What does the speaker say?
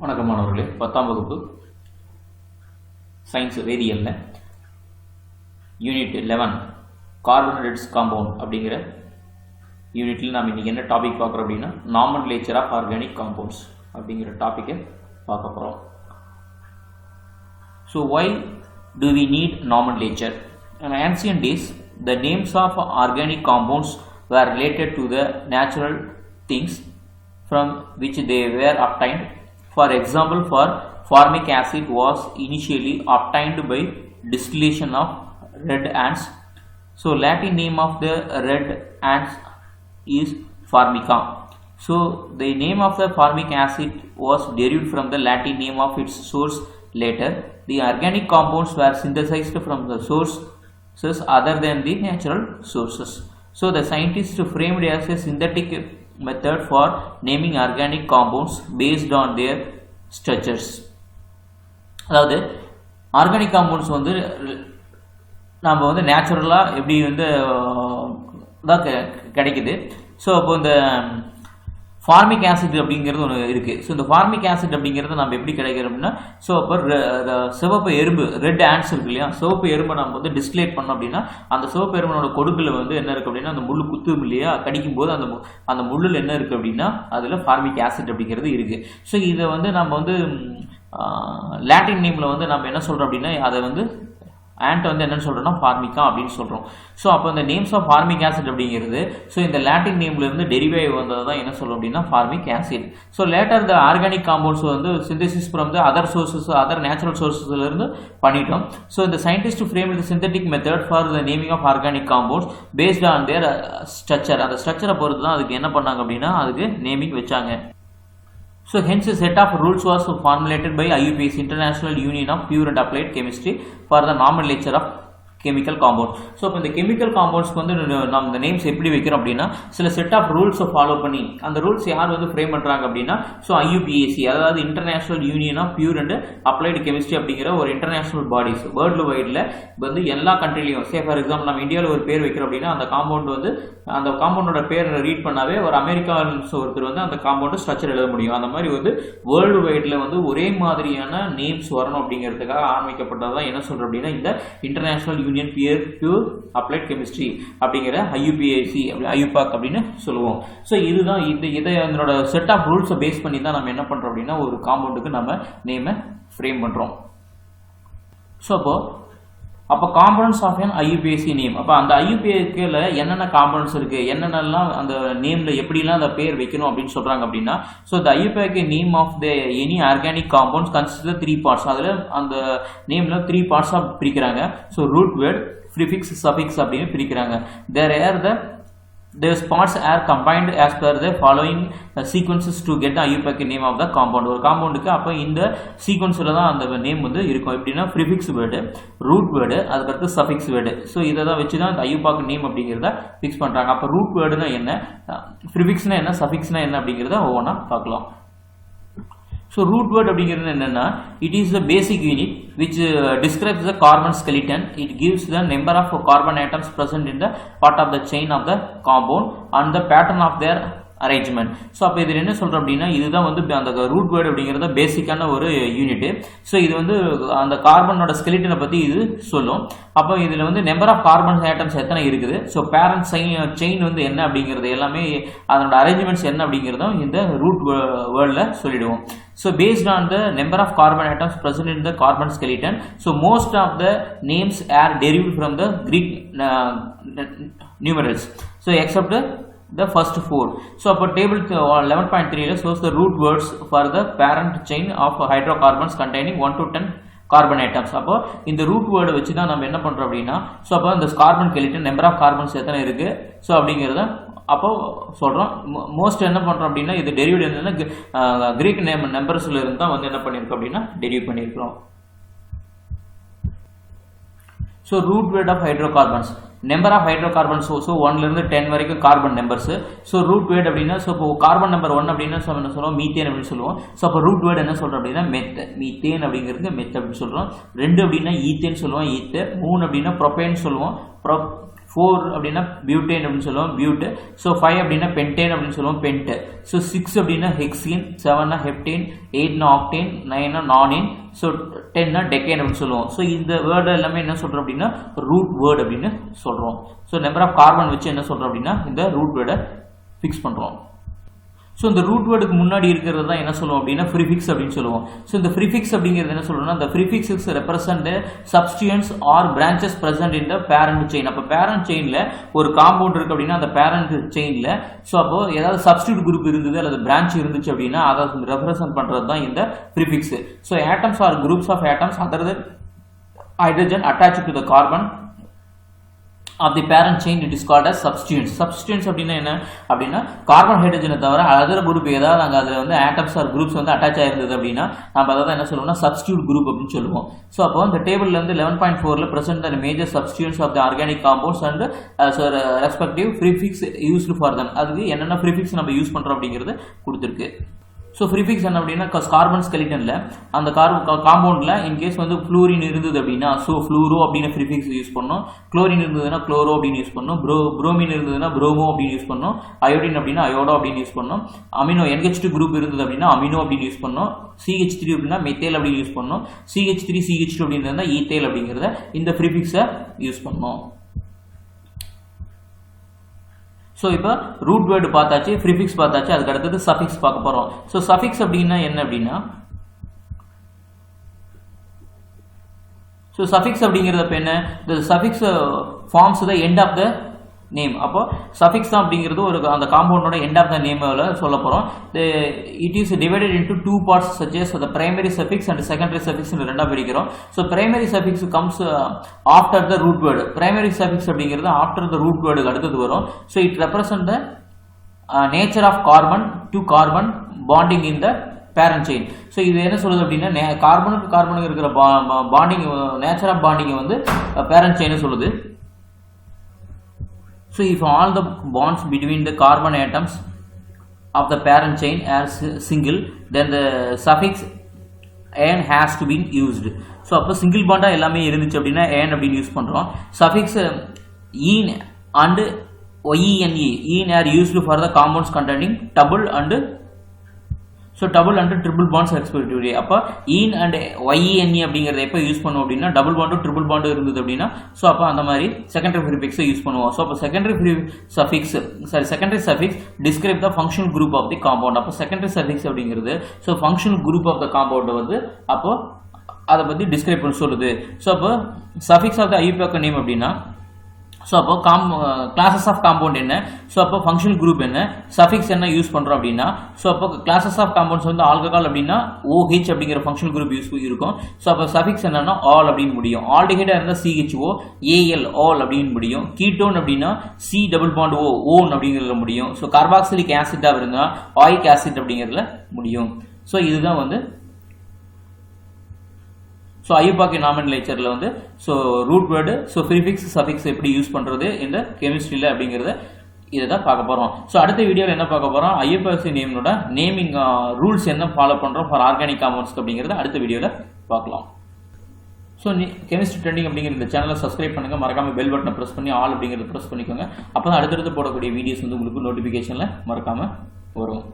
வணக்கம் மாணவர்களே, 10ஆம் வகுப்பு சயின்ஸ் வேதியியல்ல யூனிட் 11 கார்பனேட்ஸ் காம்பவுண்ட் அப்படிங்கிற யூனிட்டில் நாம் இன்றைக்கி என்ன டாபிக் பார்க்குறோம் அப்படின்னா நாமன்லேச்சர் ஆஃப் ஆர்கானிக் காம்பவுண்ட்ஸ் அப்படிங்கிற டாப்பிக்கை பார்க்க போகிறோம். So why do we need nomenclature? In ancient days, the names of organic compounds were related to the natural things from which they were obtained. For example, for formic acid was initially obtained by distillation of red ants. So Latin name of the red ants is formica. So the name of the formic acid was derived from the Latin name of its source. Later, the organic compounds were synthesized from the sources other than the natural sources. So the scientists framed as a synthetic method for naming organic compounds based on their structures. அதாவது organic compounds வந்து நம்ம வந்து நேச்சுரலாக எப்படி வந்து தான் கிடைக்குது. So அப்போ இந்த ஃபார்மிக் ஆசிட் அப்படிங்கிறது ஒன்று இருக்குது. ஸோ இந்த ஃபார்மிக் ஆசிட் அப்படிங்கிறது நம்ம எப்படி கிடைக்கிறோம் அப்படின்னா, ஸோ அப்போ சிவப்பு எறும்பு ரெட் ஆண்ட்ஸ் இருக்கு இல்லையா, சிவப்பு எறும்பை நம்ம வந்து டிஸ்டிலேட் பண்ணோம் அப்படின்னா அந்த சிவப்பு எறும்பனோட கொடுக்கில் வந்து என்ன இருக்குது அப்படின்னா, அந்த முள் குத்து இல்லையா, கடிக்கும் போது அந்த முள்ளில் என்ன இருக்குது அப்படின்னா அதில் ஃபார்மிக் ஆசிட் அப்படிங்கிறது இருக்குது. ஸோ இதை வந்து நம்ம வந்து லாட்டின் நேமில் வந்து நம்ம என்ன சொல்கிறோம் அப்படின்னா, அதை வந்து ஆண்ட் வந்து என்னன்னு சொல்கிறோம்னா ஃபார்மிகா அப்படின்னு சொல்கிறோம். ஸோ அப்போ இந்த நேம்ஸ் ஆஃப் ஃபார்மிக் ஆசிட் அப்படிங்கிறது ஸோ இந்த லாட்டின் நேம்லேருந்து டெரிவேவ் வந்தது தான் என்ன சொல்கிறோம் அப்படின்னா formic acid. So later the organic compounds வந்து synthesis from the other sources other natural சோர்சஸ்லேருந்து பண்ணிட்டோம். ஸோ இந்த scientist frame the synthetic method for the naming of organic compounds based on their structure. அந்த ஸ்ட்ரக்சரை பொறுத்து தான் அதுக்கு என்ன பண்ணாங்க அப்படின்னா அதுக்கு நேமிங் வச்சாங்க. So hence a set of rules was formulated by IUPAC International Union of Pure and Applied Chemistry for the nomenclature of chemical compound. So இப்போ இந்த கெமிக்கல் காம்பவுண்ட்ஸ்க்கு வந்து நம்ம இந்த நேம்ஸ் எப்படி வைக்கிறோம் அப்படின்னா சில செட் ஆஃப் ரூல்ஸை ஃபாலோ பண்ணி அந்த ரூல்ஸ் யார் வந்து ஃப்ரேம் பண்ணுறாங்க அப்படின்னா ஸோ IUPAC, அதாவது international union of pure and applied chemistry அப்படிங்கிற ஒரு இன்டர்நேஷனல் பாடிஸ் வேர்ல்டு வைடில் வந்து எல்லா கண்ட்ரிலையும். சே ஃபார் எக்ஸாம்பிள் நம்ம இந்தியாவில் ஒரு பேர் வைக்கிறோம் அப்படின்னா அந்த காம்பவுண்ட் வந்து அந்த காம்பவுண்டோட பேர் ரீட் பண்ணாவே ஒரு அமெரிக்கான்ஸ் ஒருத்தர் வந்து அந்த காம்பவுண்டு ஸ்ட்ரக்சர் எழுத முடியும். அந்த மாதிரி வந்து வேர்ல்டு வைடில் வந்து ஒரே மாதிரியான நேம்ஸ் வரணும் அப்படிங்கிறதுக்காக ஆரம்பிக்கப்பட்டது தான் என்ன சொல்கிறோம் அப்படின்னா இந்த international union pure applied chemistry அப்படிங்கிற IUPAC IUPAC அப்படின்னு சொல்லுவோம். ஸோ இதுதான் இதை அதனோட செட் ஆஃப் ரூல்ஸை பேஸ் பண்ணி தான் நம்ம என்ன பண்ணுறோம் அப்படின்னா ஒரு காம்பவுண்டுக்கு நம்ம நேமை ஃப்ரேம் பண்ணுறோம். ஸோ அப்போ compounds of an IUPAC name, அப்போ அந்த IUPACல என்னென்ன காம்பவுண்ட்ஸ் இருக்குது, என்னென்னலாம் அந்த நேமில் எப்படிலாம் அந்த பேர் வைக்கணும் அப்படின்னு சொல்கிறாங்க அப்படின்னா so the IUPAC name of the any organic compounds consist 3 parts. அதில் அந்த நேமில் 3 பார்ட்ஸாக பிரிக்கிறாங்க. So root word, prefix, suffix அப்படின்னு பிரிக்கிறாங்க. These parts are combined as per the following sequences to get the IUPAC name of the compound. ஒரு காம்பவுண்டுக்கு அப்போ இந்த சீக்வன்ஸில் தான் அந்த நேம் வந்து இருக்கும். எப்படின்னா ப்ரிஃபிக்ஸ் வேர்டு, ரூட் வேர்டு, அதுக்கடுத்து சஃபிக்ஸ் வேர்டு. ஸோ இதை தான் வச்சு தான் இந்த IUPAC நேம் அப்படிங்கிறத ஃபிக்ஸ் பண்ணுறாங்க. அப்போ ரூட் வேர்டுனா என்ன, ப்ரிஃபிக்ஸ்னா என்ன, சஃபிக்ஸ்னா என்ன அப்படிங்கிறத ஒவ்வொன்றா பார்க்கலாம். ஸோ ரூட் வேர்ட் அப்படிங்கிறது என்னென்னா it is the basic unit which describes the carbon skeleton. It gives the number of carbon atoms present in the part of the chain of the compound and the pattern of their arrangement. So அப்போ இதில் என்ன சொல்கிறோம் அப்படின்னா இதுதான் வந்து அந்த root word அப்படிங்கிறத பேசிக்கான ஒரு யூனிட்டு. ஸோ இது வந்து அந்த கார்பனோட ஸ்கெலிட்டனை பற்றி இது சொல்லும். அப்போ இதில் வந்து நம்பர் ஆஃப் கார்பன் ஆட்டம்ஸ் எத்தனை இருக்குது, ஸோ பேரண்ட் செயின் வந்து என்ன அப்படிங்கிறது எல்லாமே அதனோட அரேஞ்ச்மெண்ட்ஸ் என்ன அப்படிங்கிறதும் இந்த ரூட் வேர்டில் சொல்லிடுவோம். So based on the number of carbon atoms present in the carbon skeleton, so most of the names are derived from the Greek numerals. So except the first 4. So upper table 11.3 shows the root words for the parent chain of hydrocarbons containing 1 to 10 carbon items. அப்போ இந்த root வேர்டை வச்சு தான் நம்ம என்ன பண்ணுறோம் அப்படின்னா so அப்போ இந்த carbon skeleton number of carbons எத்தனை இருக்குது ஸோ அப்படிங்கிறத அப்போ சொல்கிறோம். மோஸ்ட் என்ன பண்ணுறோம் அப்படின்னா இது டெரிவேட் என்னன்னா கிரீக் நம்பர்ஸில் இருந்து தான் வந்து என்ன பண்ணியிருக்கோம் அப்படின்னா டெரிவ் பண்ணியிருக்கிறோம். So root word of hydrocarbons, number of hydrocarbons. So 1லேருந்து 10 வரைக்கும் carbon numbers. So root word அப்படின்னா ஸோ இப்போ கார்பன் நம்பர் 1 அப்படின்னா என்ன சொல்லுவோம், மீத்தேன் அப்படின்னு சொல்லுவோம். ஸோ அப்போ ரூட் வேர்ட் என்ன சொல்கிறோம் அப்படின்னா மீத்தேன் அப்படிங்கிறது மெத் அப்படின்னு சொல்கிறோம். 2 அப்படின்னா ஈத்தேன்னு சொல்லுவோம், ஈத்து. 3 அப்படின்னா ப்ரொபேன் சொல்லுவோம், 4 அப்படின்னா பியூட்டேன் அப்படின்னு சொல்லுவோம் பியூட். ஸோ 5 அப்படின்னா பென்டேன் அப்படின்னு சொல்லுவோம் பென்ட். ஸோ 6 அப்படின்னா ஹெக்ஸீன், 7னா ஹெப்டேன், 8னா ஆக்டேன், 9னா நானேன், ஸோ 10னா டெக்கேன் அப்படின்னு சொல்லுவோம். ஸோ இந்த வேர்டு எல்லாமே என்ன சொல்கிறோம் அப்படின்னா ரூட் வேர்டு அப்படின்னு சொல்கிறோம். ஸோ நம்பர் ஆஃப் கார்பன் வச்சு என்ன சொல்கிறோம் அப்படின்னா இந்த ரூட் வேர்டை ஃபிக்ஸ் பண்ணுறோம். ஸோ இந்த ரூட் வேர்டுக்கு முன்னாடி இருக்கிறது தான் என்ன சொல்லுவோம் அப்படின்னா ப்ரிஃபிக்ஸ் அப்படின்னு சொல்லுவோம். ஸோ இந்த ப்ரிஃபிக்ஸ் அப்படிங்கிறது என்ன சொல்றோம்னா the prefixes represent the substituents or branches present in the parent chain. அப்போ பேரண்ட் செயின்ல ஒரு காம்பவுண்ட் இருக்கு அப்படின்னா அந்த பேரண்ட் செயின்ல ஸோ அப்போ ஏதாவது சப்ஸ்டியூட் குரூப் இருந்தது அல்லது பிரான்ச் இருந்துச்சு அப்படின்னா அதை ரெப்ரசென்ட் பண்றது தான் இந்த prefix. So atoms or groups of atoms other than hydrogen attached to the carbon of the parent chain it is called as substituents. Substituents அப்படின்னா என்ன அப்படின்னா கார்பன் ஹைட்ரஜனை தவிர அதர் குரூப் ஏதாவது அங்கே அதில் வந்து ஆட்டம்ஸ் ஆர் குரூப்ஸ் வந்து அட்டாச் ஆயிருந்தது அப்படின்னா நம்ம அதை தான் என்ன சொல்லுவோம்னா சப்ஸ்டியூட் குரூப் அப்படின்னு சொல்லுவோம். ஸோ அப்போ இந்த டேபிள்ல வந்து 11.4ல present the major substituents of the organic compounds and respective prefix used for them. அதுக்கு என்னென்ன ப்ரிஃபிக்ஸ் நம்ம யூஸ் பண்றோம் அப்படிங்கிறது கொடுத்துருக்கு. ஸோ ப்ரிஃபிக்ஸ் என்ன அப்படின்னா கார்பன் ஸ்கெலிட்டனில் அந்த காம்பவுண்டில் இன்கேஸ் வந்து ஃப்ளூரின் இருந்தது அப்படின்னா ஸோ ஃப்ளூரோ அப்படின்னு ப்ரிஃபிக்ஸ் யூஸ் பண்ணோம். குளோரின் இருந்ததுன்னா குளோரோ அப்படின்னு யூஸ் பண்ணோம். ப்ரோமின் இருந்ததுன்னா ப்ரோமோ அப்படின்னு யூஸ் பண்ணோம். அயோடின் அப்படின்னா அயோடோ அப்படின்னு யூஸ் பண்ணோம். அமினோ NH2 குரூப் இருந்தது அப்படின்னா அமினோ அப்படின்னு யூஸ் பண்ணோம். CH3 அப்படின்னா மெத்தேல் அப்படின்னு யூஸ் பண்ணோம். CH3 CH2 அப்படின்றதுனா ஈத்தேல் அப்படிங்கிறத இந்த ப்ரிஃபிக்ஸை யூஸ் பண்ணோம். ஸோ இப்போ ரூட் வேர்டு பார்த்தாச்சு, ப்ரிஃபிக்ஸ் பார்த்தாச்சு, அதுக்கு அடுத்தது சஃபிக்ஸ் பார்க்க போகிறோம். ஸோ சஃபிக்ஸ் அப்படின்னா என்ன அப்படின்னா ஸோ சஃபிக்ஸ் அப்படிங்கிறது இப்போ என்ன இந்த suffix forms the end of the name. அப்போ சஃபிக்ஸ் தான் அப்படிங்கிறது ஒரு அந்த காம்பவுண்டோட எண்ட் ஆஃப் த நேமில் சொல்ல போகிறோம். It is divided into 2 parts such as the primary suffix and secondary suffix ரெண்டாக பிரிக்கிறோம். So primary suffix comes after the root word. Primary suffix அப்படிங்கிறது ஆஃப்டர் த ரூட் வேர்டுக்கு அடுத்தது வரும். So it represent the nature of carbon to carbon bonding in the parent chain. So இது என்ன சொல்லுது அப்படின்னா கார்பனுக்கு இருக்கிற பாண்டிங் நேச்சர் ஆஃப் பாண்டிங்கை வந்து பேரண்ட் செயினை சொல்லுது. So if all the bonds between the carbon atoms of the parent chain are single, then the suffix an has to be used. So அப்போ single bond எல்லாமே இருந்துச்சு அப்படின்னா an அப்படின்னு use பண்றோம். Suffix en and ene are used for the compounds containing double and so double and triple bonds respectively. அப்போ ene and YENE அப்படிங்கிறத எப்போ use பண்ணுவோம் அப்படின்னா டபுள் பாண்டும் ட்ரிபிள் பாண்டும் இருந்தது அப்படின்னா ஸோ அப்போ அந்த மாதிரி செகண்டரி ப்ரிஃபிக்ஸை யூஸ் பண்ணுவோம். ஸோ அப்போ secondary suffix describe the functional group of the compound. அப்போ செகண்டரி சஃபிக்ஸ் அப்படிங்கிறது so functional group of the காம்பவுண்டை வந்து அப்போ அதை பற்றி டிஸ்கிரைப் பண்ண சொல்லுது. ஸோ அப்போ சஃபிக்ஸ் ஆஃப் த ஐயூபேக்க நேம் அப்படின்னா ஸோ அப்போ கிளாஸஸ் ஆஃப் காம்பவுண்ட் என்ன, ஸோ அப்போ ஃபங்க்ஷனல் குரூப் என்ன, சஃபிக்ஸ் என்ன யூஸ் பண்ணுறோம் அப்படின்னா ஸோ அப்போ கிளாஸஸ் ஆஃப் காம்பவுண்ட்ஸ் வந்து ஆல்கஹால் அப்படின்னா OH அப்படிங்கிற ஃபங்க்ஷனல் குரூப் யூஸ் இருக்கும். ஸோ அப்போ சஃபிக்ஸ் என்னன்னா ஆல் அப்படின்னு முடியும். ஆல்டிஹைடாக இருந்தால் CHO AL ஆல் அப்படின்னு முடியும். கீட்டோன் அப்படின்னா C double bond O own அப்படிங்கிறதுல முடியும். ஸோ கார்பாக்சிலிக் ஆசிட்டாக இருந்தால் ஆயிக் ஆசிட் அப்படிங்கிறதுல முடியும். ஸோ இதுதான் வந்து ஸோ ஐயூபாக் நாமென்க்ளேச்சரில் வந்து so root word so prefix suffix எப்படி யூஸ் பண்ணுறது இந்த கெமிஸ்ட்ரியில் அப்படிங்கிறத இதை தான் பார்க்க போகிறோம். ஸோ அடுத்த வீடியோவில் என்ன பார்க்க போகிறோம் ஐயூபாக் நேமோட நேமிங் ரூல்ஸ் என்ன ஃபாலோ பண்ணுறோம் ஃபார் ஆர்கானிக் காம்பவுண்ட்ஸ் அப்படிங்கிறத அடுத்த வீடியோவில் பார்க்கலாம். ஸோ கெமிஸ்ட்ரி ட்ரெண்டிங் அப்படிங்கிற இந்த சேனலை சப்ஸ்கிரைப் பண்ணுங்கள், மறக்காமல் பெல் பட்டனை ப்ரெஸ் பண்ணி ஆல் அப்படிங்கிறத ப்ரெஸ் பண்ணிக்கோங்க. அப்போ தான் அடுத்தடுத்து போடக்கூடிய வீடியோஸ் வந்து உங்களுக்கு நோட்டிஃபிகேஷனில் மறக்காமல் வரும்.